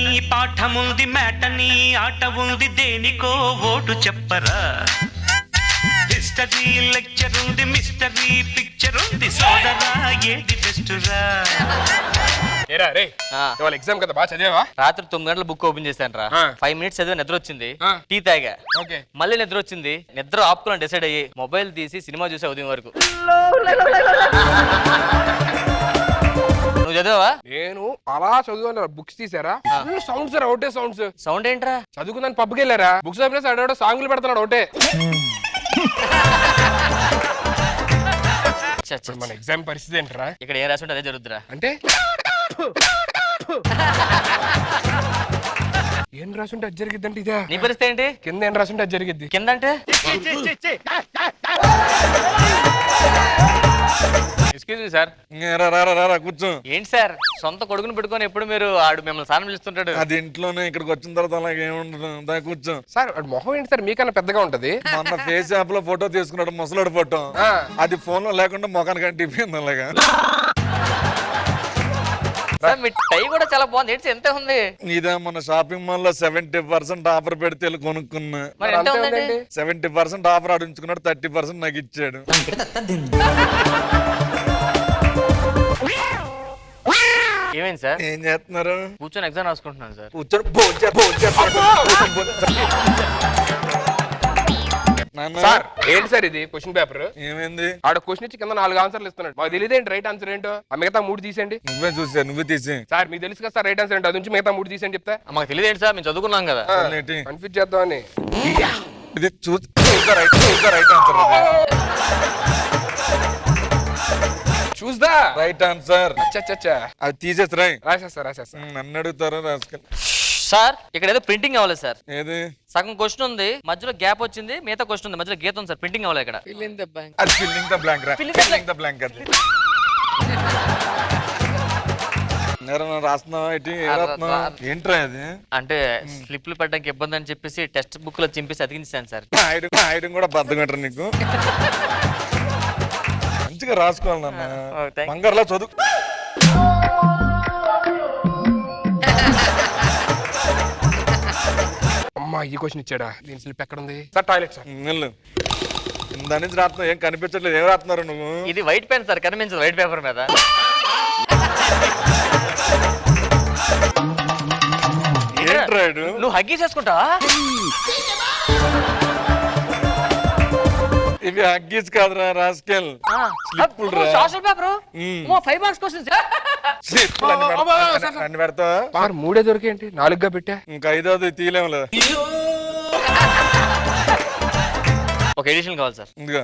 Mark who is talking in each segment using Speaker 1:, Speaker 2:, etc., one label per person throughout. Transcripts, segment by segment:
Speaker 1: పాటని పాఠముంది మేటని ఆట ఉంది దేనికో ఓటు చెప్పరా. హిస్టరీ లెక్చర్ ఉంది మిస్టరీ పిక్చర్ ఉంది సోదరా ఏది బెస్ట్ రా.
Speaker 2: ఎగ్జామ్ కదా బాగా చదివావా?
Speaker 3: రాత్రి 9 గంటల బుక్ ఓపెన్ చేశాను రా. 5 మినిట్స్ చదివా నిద్ర వచ్చింది. టీ తాగా, మళ్ళీ నిద్ర వచ్చింది. నిద్ర ఆపుకోవాలని డిసైడ్ అయ్యి మొబైల్ తీసి సినిమా చూసే ఉదయం వరకు. నువ్వు చదివావా?
Speaker 2: నేను అలా చదువు బుక్స్ తీసారా సౌండ్స్ రా ఒకటే సౌండ్స్.
Speaker 3: సౌండ్ ఏంట్రా?
Speaker 2: చదువుకుందని పబ్కి వెళ్ళారా బుక్స్ చదివిన సాంగ్లు పెడతాడు ఒకటే. మన ఎగ్జామ్ పరిస్థితి ఏంటరా?
Speaker 3: ఇక్కడ ఏం రాసి ఉంటే అదే జరుగుతురా.
Speaker 2: అంటే ఏం రాసుంటే అది జరిగిద్ది అంటే ఇదే.
Speaker 3: నీ పరిస్థితి ఏంటి?
Speaker 2: కింద ఏం రాసుంటే అది జరిగిద్ది.
Speaker 3: కింద అంటే ఎక్స్క్యూజ్ మీ సార్.
Speaker 4: కూర్చో.
Speaker 3: ఏంటి సార్ సొంత కొడుకుని పెట్టుకొని ఎప్పుడు మీరు ఆడు మిమ్మల్ని సార్ పిలుస్తుంటాడు.
Speaker 4: అది ఇంట్లోనే ఇక్కడికి వచ్చిన తర్వాత అలాగే ఏముండదు. కూర్చో
Speaker 2: సార్. మొహం ఏంటి సార్ మీకన్నా పెద్దగా ఉంటది.
Speaker 4: మొన్న ఫేస్ యాప్ లో ఫోటో తీసుకున్నాడు ముసలాడు ఫోటో. అది ఫోన్ లో లేకుండా మొఖానికి అంటిపోయింది అలాగా.
Speaker 3: మీ టై కూడా చాలా బాగుంది. ఏంటి ఎంత ఉంది?
Speaker 4: ఇదే మన షాపింగ్ మాల్ లో 70% ఆఫర్ పెడితే వెళ్ళి కొనుక్కున్నా. 70% ఆఫర్ ఆడించుకున్నాడు, 30% నాకు ఇచ్చాడు.
Speaker 3: ఏమైంది సార్?
Speaker 4: ఏం చేస్తున్నారు?
Speaker 3: కూర్చొని ఎగ్జామ్ రాసుకుంటున్నాను సార్.
Speaker 2: సార్ ఏంటి సార్ ఇది క్వశ్చన్ పేపర్?
Speaker 4: ఏమైంది?
Speaker 2: ఆడ క్వశ్చన్ ఇచ్చి కింద 4 ఆన్సర్లు ఇస్తున్నాడు. మాకు తెలియదేంటి రైట్ ఆన్సర్ ఏంటో. ఆ మిగతా 3 తీసేయండి.
Speaker 4: నువ్వే చూసా, నువ్వే తీసి.
Speaker 2: సార్ మీకు తెలుసు కదా సార్ రైట్ ఆన్సర్ ఏంటో. అది నుంచి మిగతా 3 తీసేయండి చెప్తా.
Speaker 3: మాకు తెలియదు ఏంటి సార్, మేము చదువుకున్నాం కదా.
Speaker 2: కన్ఫ్యూజ్ చేద్దామని.
Speaker 4: ఇది రైట్ ఆన్సర్.
Speaker 2: చూస్దా
Speaker 4: రైట్ ఆన్సర్. అది తీసేసి
Speaker 2: రాసేస్తా.
Speaker 4: నన్ను అడుగుతారా? రాసుకెళ్ళి
Speaker 3: సార్ ఇక్కడ ఏదో ప్రింటింగ్ అవ్వలేదు సార్.
Speaker 4: ఏది?
Speaker 3: సగం క్వశ్చన్ ఉంది, మధ్యలో గ్యాప్ వచ్చింది, మిగతా క్వశ్చన్ ఉంది, మధ్యలో గీత ఉంది సార్. ప్రింటింగ్ అవ్వలేదు ఇక్కడ.
Speaker 4: అది ఫిల్లింగ్ ద బ్లాంక్ రా. ఫిల్లింగ్ ద బ్లాంక్ అది. రాస్తున్నావా? ఏంట్రా అది?
Speaker 3: అంటే స్లిప్లు పెట్టడానికి ఇబ్బంది అని చెప్పేసి టెక్స్ట్ బుక్ లో చింపేసి అతికించాను సార్.
Speaker 4: ఆయడం కూడా బద్దగంటారు నీకు. మంచిగా రాసుకోవాలి నాన్న. బంగారులో చదువు.
Speaker 2: అమ్మా ఈ క్వశ్చన్ ఇచ్చాడా? దీని స్లిప్ ఎక్కడ ఉంది సార్? Toilet sir.
Speaker 4: దాని నుంచి రాస్తున్నావు, ఏం కనిపించట్లేదు. ఏం రాస్తున్నారు నువ్వు?
Speaker 3: ఇది వైట్ పెన్ సార్, కనిపించదు వైట్ పేపర్ మీద. నువ్వు హగ్గీ చేసుకుంటావా?
Speaker 4: ఇవి హగ్గీస్ కాదురా రాస్కెల్, స్లిప్పులు రా.
Speaker 3: Social paper 5 marks questions.
Speaker 4: అన్ని పెడతావా?
Speaker 2: 3 దొరికేంటి 4గా పెట్టా.
Speaker 4: ఇంకా 5వది తీయలేము లేదా?
Speaker 3: ఒక ఎడిషన్ కావాలి సార్.
Speaker 4: ఇందుగా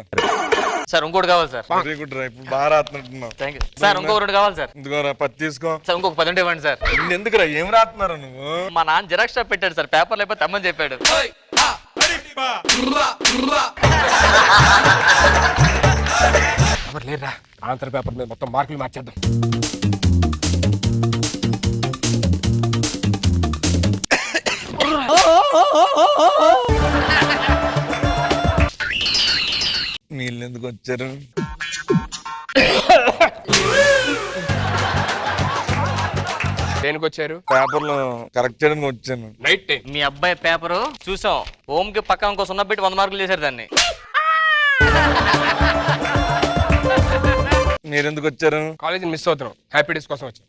Speaker 3: సార్ ఇంకోటి కావాలి సార్.
Speaker 4: వెరీ గుడ్ రా, ఇప్పుడు బాగా రాస్తున్నట్టున్నావు.
Speaker 3: Thank you sir. ఇంకొక 2 కావాలి సార్.
Speaker 4: ఇందుకోరా 10 తీసుకో
Speaker 3: సార్. ఇంకొక 10 ఇవ్వండి సార్.
Speaker 4: ఎందుకురా? ఏం రాస్తున్నారు నువ్వు?
Speaker 3: మా నాన్న జిరాక్స్ షాప్ పెట్టాడు సార్, పేపర్ లేకపోతే తమ్మని చెప్పాడు.
Speaker 2: లేరా ఆన్సర్ పేపర్ మీద మొత్తం మార్కులు మార్చేద్దాం.
Speaker 4: వీళ్ళు ఎందుకు వచ్చారు?
Speaker 2: దేనికి వచ్చారు?
Speaker 4: పేపర్ లో కరెక్ట్ చేయడానికి వచ్చాను.
Speaker 2: Night time.
Speaker 3: మీ అబ్బాయి పేపరు చూసాం, హోమ్ కి పక్క ఇంకో 0 పెట్టి 100 మార్కులు చేశారు దాన్ని.
Speaker 4: మీరెందుకు వచ్చారు?
Speaker 2: కాలేజ్ మిస్ అవుతున్నాం, హ్యాపీ డేస్ కోసం వచ్చాను.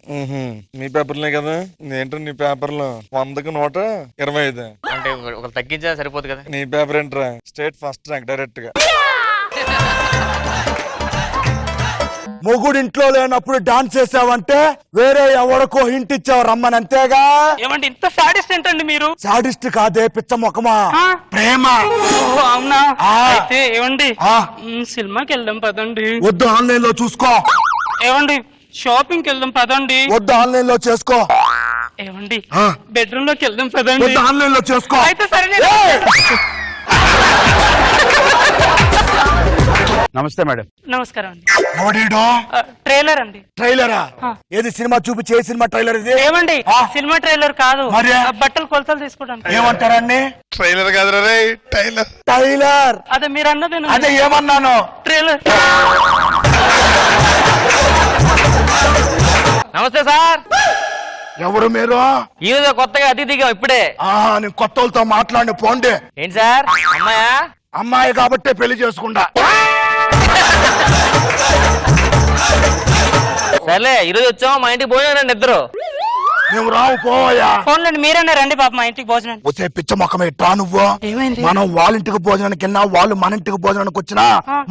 Speaker 4: మీ పేపర్లే కదా. ఏంటో నీ పేపర్ లో 100కి 125
Speaker 3: అంటే ఒక తగ్గించా సరిపోదు కదా.
Speaker 4: నీ పేపర్ ఏంట్రా? స్టేట్ ఫస్ట్ ర్యాంక్ డైరెక్ట్ గా.
Speaker 5: మొగుడు ఇంట్లో లేనప్పుడు డాన్స్ చేసావంటే వేరే ఎవరికో హింట్ ఇచ్చావు రమ్మని, అంతేగా?
Speaker 6: ఏమండి ఇంత సాడిస్ట్ ఏంటండి మీరు?
Speaker 5: సాడిస్ట్ కాదే పిచ్చ మొక్కమా, ప్రేమ.
Speaker 6: అవునా? అయితే ఏమండి సినిమాకి వెళ్దాం పదండి.
Speaker 5: వద్దు, ఆన్లైన్ లో చూసుకో.
Speaker 6: ఏమండి షాపింగ్ కి వెళ్దాం పదండి.
Speaker 5: వద్దు, ఆన్లైన్ లో చేసుకో.
Speaker 6: ఏమండి బెడ్రూమ్ లోకి వెళ్దాం పదండి.
Speaker 5: వద్దు, ఆన్లైన్ లో చేసుకో.
Speaker 6: అయితే సరే.
Speaker 5: నమస్తే మేడం.
Speaker 6: నమస్కారం అండి. ట్రైలర్ అండి.
Speaker 5: ట్రైలరా? ఏది సినిమా చూపించే సినిమా ట్రైలర్ ఇది?
Speaker 6: ఏమండి సినిమా ట్రైలర్ కాదు, బట్టలు కొలతలు తీసుకోవడానికి.
Speaker 5: ఏమంటారండి?
Speaker 4: ట్రైలర్ కాదు రే, టైలర్.
Speaker 5: టైలర్
Speaker 6: అదే మీరు అన్నది.
Speaker 5: అదే ఏమన్నాను?
Speaker 6: ట్రైలర్.
Speaker 3: నమస్తే సార్.
Speaker 5: ఎవరు మీరు?
Speaker 3: ఈరోజు కొత్తగా అతిథిగా ఇప్పుడే.
Speaker 5: నేను కొత్త వాళ్ళతో మాట్లాడి పోండి.
Speaker 3: ఏంటి సార్ అమ్మాయా?
Speaker 5: అమ్మాయి కాబట్టే పెళ్లి చేసుకుంటా.
Speaker 3: సర్లే ఈరోజు వచ్చాము మా ఇంటికి భోజనం రండి ఇద్దరు.
Speaker 5: మేము రావు పోవయ్యా.
Speaker 6: ఫోన్లండి మీరన్నా రండి పాప మా ఇంటికి భోజనం.
Speaker 5: వచ్చే పిచ్చ మొక్కమే ట్రా నువ్వు.
Speaker 6: ఏమైంది?
Speaker 5: మనం వాళ్ళ ఇంటికి భోజనానికి వెళ్ళినా వాళ్ళు మన ఇంటికి భోజనానికి వచ్చినా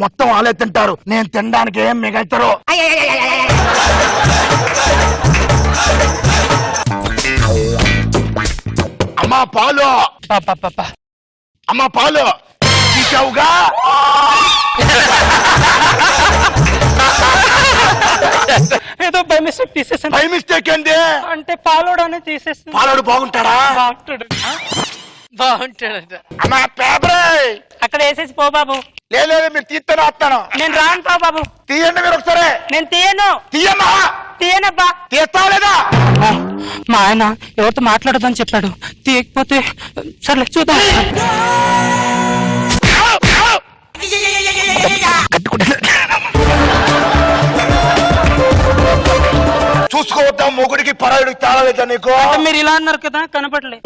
Speaker 5: మొత్తం వాళ్ళే తింటారు. నేను తినడానికి ఏం మిగతారు. అమ్మా పాలు, అమ్మా పాలు తీసావుగా.
Speaker 6: ఏదో బై మిస్టేక్ తీసేసాను.
Speaker 5: బై మిస్టేక్ ఏంటి?
Speaker 6: అంటే పాలోడనే తీసేసాను.
Speaker 5: పాలోడు బాగుంటాడా?
Speaker 6: బాగుంటాడు.
Speaker 5: అమ్మా పేపర్
Speaker 6: అక్కడ వేసేసి పో బాబు.
Speaker 5: లేదు మీరు తీస్తాను వస్తాను.
Speaker 6: నేను రాను పా బాబు.
Speaker 5: తీయండి మీరు ఒకసారి.
Speaker 6: నేను తీయను.
Speaker 5: తీయమ్మా.
Speaker 6: తీయనబ్బా.
Speaker 5: తీస్తావా లేదా?
Speaker 6: మా ఆయన ఎవరితో మాట్లాడదని చెప్పాడు. తీయకపోతే సర్లే చూద్దాం.
Speaker 5: చూసుకోవద్దా మొగుడికి పరాయుడికి తేడా లేదా నీకు?
Speaker 6: మీరు ఇలా అన్నారు కదా కనపడలే.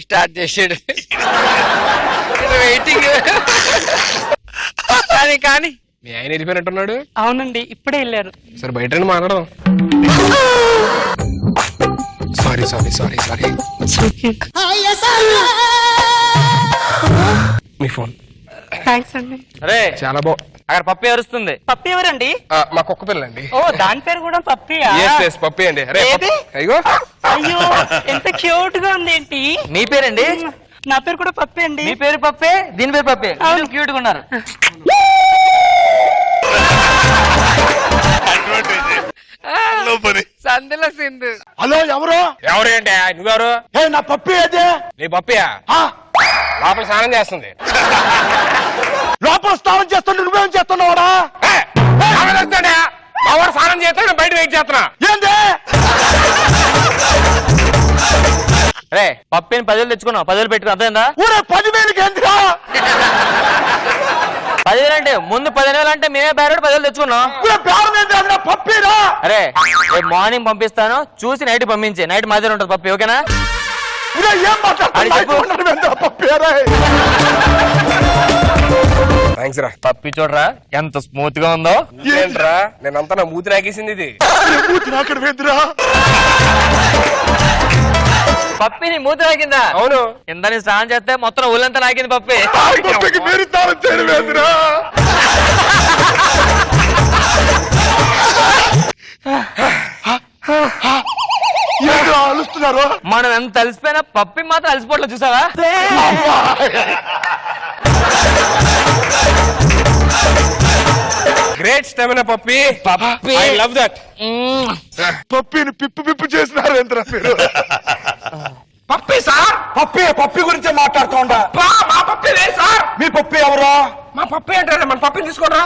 Speaker 2: స్టార్ట్ చేసాడు వెయిటింగ్. కానీ మీ ఆయన వెళ్ళిపోయినట్టున్నాడు.
Speaker 6: అవునండి ఇప్పుడే వెళ్ళారు.
Speaker 2: సరే బయట మాట్లాడదాం. Sorry sorry sorry sorry. మీ ఫోన్.
Speaker 6: థ్యాంక్స్ అండి.
Speaker 3: అరే
Speaker 2: చాలా
Speaker 3: అక్కడ పప్పి అరుస్తుంది.
Speaker 6: పప్పి ఎవరండి?
Speaker 2: మా కుక్క పిల్లండి.
Speaker 6: ఓ దాని పేరు కూడా పప్పియా?
Speaker 2: పప్పి అండి. అరే
Speaker 6: ఏది?
Speaker 2: అయ్యో
Speaker 6: అయ్యో ఎంత క్యూట్ గా ఉంది ఏంటి.
Speaker 3: మీ పేరండి?
Speaker 6: నా పేరు కూడా పప్పి అండి.
Speaker 3: మీ పేరు పప్పే, దీని పేరు పప్పే. క్యూట్ గా ఉన్నారు.
Speaker 2: సందులో సింధు.
Speaker 5: హలో ఎవరు?
Speaker 2: ఎవరేంటి నువ్వెవరు?
Speaker 5: నా పప్పి అయితే
Speaker 2: నీ పప్పియా? లోపల స్నానం చేస్తుంది.
Speaker 5: లోపల స్నానం చేస్తుంటే నువ్వేం చేస్తున్నావాడా?
Speaker 2: ఎవరు స్నానం చేస్తాడు బయట వెయిట్ చేస్తున్నా.
Speaker 5: ఏంది?
Speaker 3: రే పప్పిని 10,000 తెచ్చుకున్నావు, 10,000 పెట్టుకున్నా అర్థమైందా?
Speaker 5: ఊరే 10,000కి ఎందుకు?
Speaker 3: 10,000 అంటే ముందు 15,000 అంటే మేమే బేరాడు 10,000 తెచ్చుకున్నాం.
Speaker 5: పప్పిరా.
Speaker 3: అరే రేపు మార్నింగ్ పంపిస్తాను, చూసి నైట్ పంపించే. నైట్ మా దగ్గర ఉంటుంది పప్పి, ఓకేనా?
Speaker 5: ఏం మాట్లాడుతున్నా? పప్పిరా.
Speaker 2: థ్యాంక్స్ రా.
Speaker 3: పప్పి చూడరా ఎంత స్మూత్ గా ఉందో.
Speaker 2: ఏంట్రా నేనంతా నా మూతి నాకేసింది ఇది.
Speaker 3: పప్పి నీ మూతి నాకిందా?
Speaker 2: అవును.
Speaker 3: ఇందని స్నానం చేస్తే మొత్తం ఊళ్ళంతా నాకింది పప్పి.
Speaker 5: మీరు తాళం చేయడం వేదిరా. అలుస్తున్నారు.
Speaker 3: మనం ఎంత అలసిపోయినా పప్పి మాత్రం అలసిపోవట్లేదు చూసావా?
Speaker 2: Great stamina puppy. I love that.
Speaker 5: పప్పిని పిప్పు చేసినారు ఏంద్రా మీరు?
Speaker 2: పప్పి సార్.
Speaker 5: పప్పి గురించే మాట్లాడుతూ ఉండా.
Speaker 2: మా పప్పి లేదు సార్.
Speaker 5: మీ పప్పి ఎవరో?
Speaker 2: మా పప్పి అంటారా? మన పప్పిని తీసుకోరా.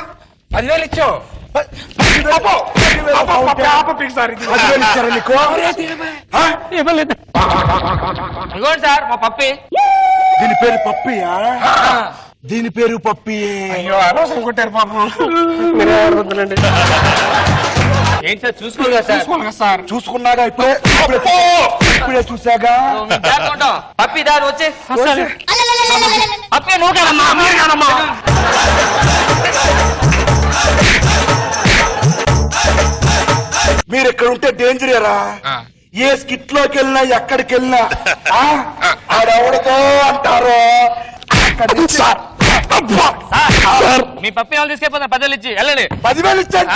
Speaker 2: 10,000 ఇచ్చాం.
Speaker 5: 10,000 ఇచ్చారా నీకు?
Speaker 6: ఇవ్వలేదు.
Speaker 3: ఇదిగోండి సార్ మా పప్పి.
Speaker 5: దీని పేరు పప్పియా? దీని పేరు పప్పి.
Speaker 2: అయ్యో అనవసరం కొట్టారు పాపం.
Speaker 3: ఏంటి సార్ చూసుకోగా సార్?
Speaker 5: చూసుకున్నాగా ఇప్పుడే చూసాగా.
Speaker 3: పప్పి దాని వచ్చే పప్పి నువ్వు కాదమ్మా, మీరు కాదమ్మా.
Speaker 5: మీరు ఇక్కడ ఉంటే డేంజరేరా. ఏ స్కిట్ లోకి వెళ్ళినా ఎక్కడికి వెళ్ళినా ఆడెవడతో అంటారో
Speaker 3: సార్ మీ పప్పి వాళ్ళు తీసుకెళ్ళిపోతా 10,000 ఇచ్చి వెళ్ళండి.
Speaker 5: 10,000 ఇచ్చాను.